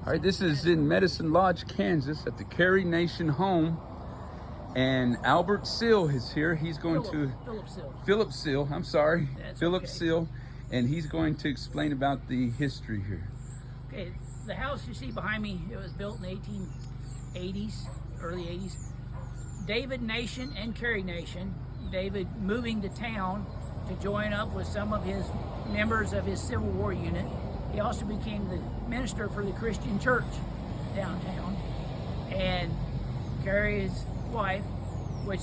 All right, this is in Medicine Lodge, Kansas, at the Carey Nation home, and Albert Sill is here. He's going Philip Sill. I'm sorry, That's Philip okay. Sill, and he's going to explain about the history here. Okay, the house you see behind me, it was built in the 1880s, early 80s. David Nation and Carey Nation. David moving to town to join up with some of his members of his Civil War unit. He also became the minister for the Christian church downtown. And Carey's wife, which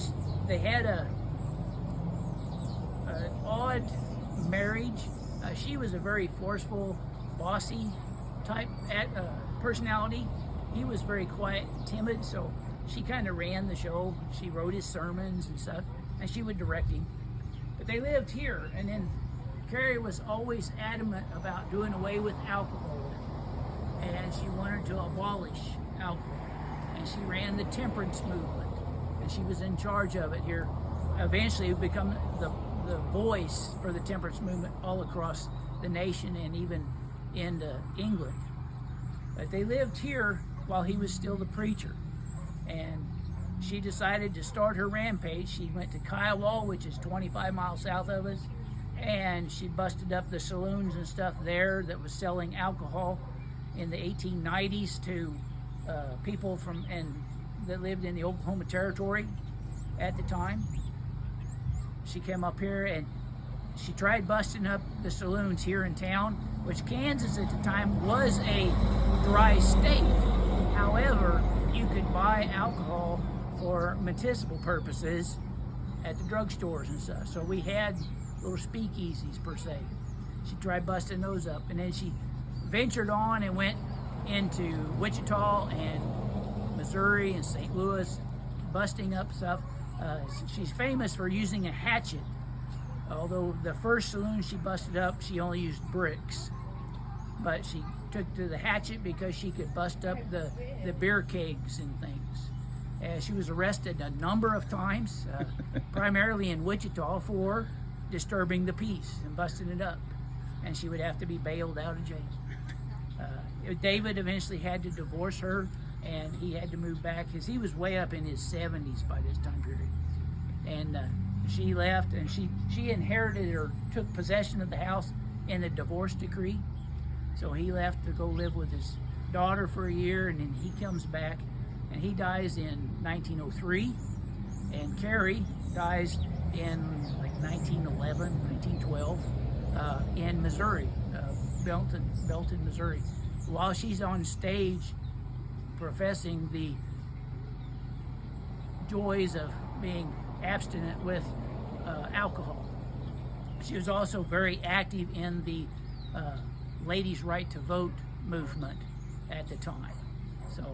they had an odd marriage. She was a very forceful, bossy type personality. He was very quiet and timid, so she kind of ran the show. She wrote his sermons and stuff, and she would direct him. But they lived here, and then Carey was always adamant about doing away with alcohol, and she wanted to abolish alcohol, and she ran the temperance movement, and she was in charge of it here. Eventually it became the voice for the temperance movement all across the nation and even into England. But they lived here while he was still the preacher, and she decided to start her rampage. She went to Kiowa, which is 25 miles south of us, and she busted up the saloons and stuff there that was selling alcohol in the 1890s to people that lived in the Oklahoma Territory at the time. She came up here and she tried busting up the saloons here in town, which Kansas at the time was a dry state. However, you could buy alcohol for medicinal purposes at the drugstores and stuff. So we had little speakeasies per se. She tried busting those up, and then she ventured on and went into Wichita and Missouri and St. Louis, busting up stuff. She's famous for using a hatchet, although the first saloon she busted up, she only used bricks. But she took to the hatchet because she could bust up the beer kegs and things. She was arrested a number of times, primarily in Wichita, for disturbing the peace and busting it up, and she would have to be bailed out of jail. David eventually had to divorce her, and he had to move back because he was way up in his 70s by this time period. And she left, and she inherited or took possession of the house in the divorce decree. So he left to go live with his daughter for a year, and then he comes back, and he dies in 1903, and Carey dies in like 1911, 1912, in Missouri, Belton, Missouri, while she's on stage professing the joys of being abstinent with alcohol. She was also very active in the ladies' right to vote movement at the time. So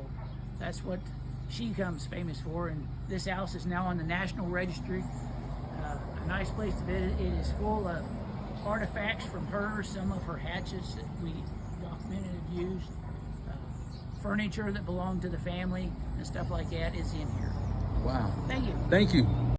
that's what she becomes famous for, and this house is now on the National Registry. A nice place to visit. It is full of artifacts from her, some of her hatchets that we documented and used, furniture that belonged to the family and stuff like that is in here. Wow. Thank you. Thank you.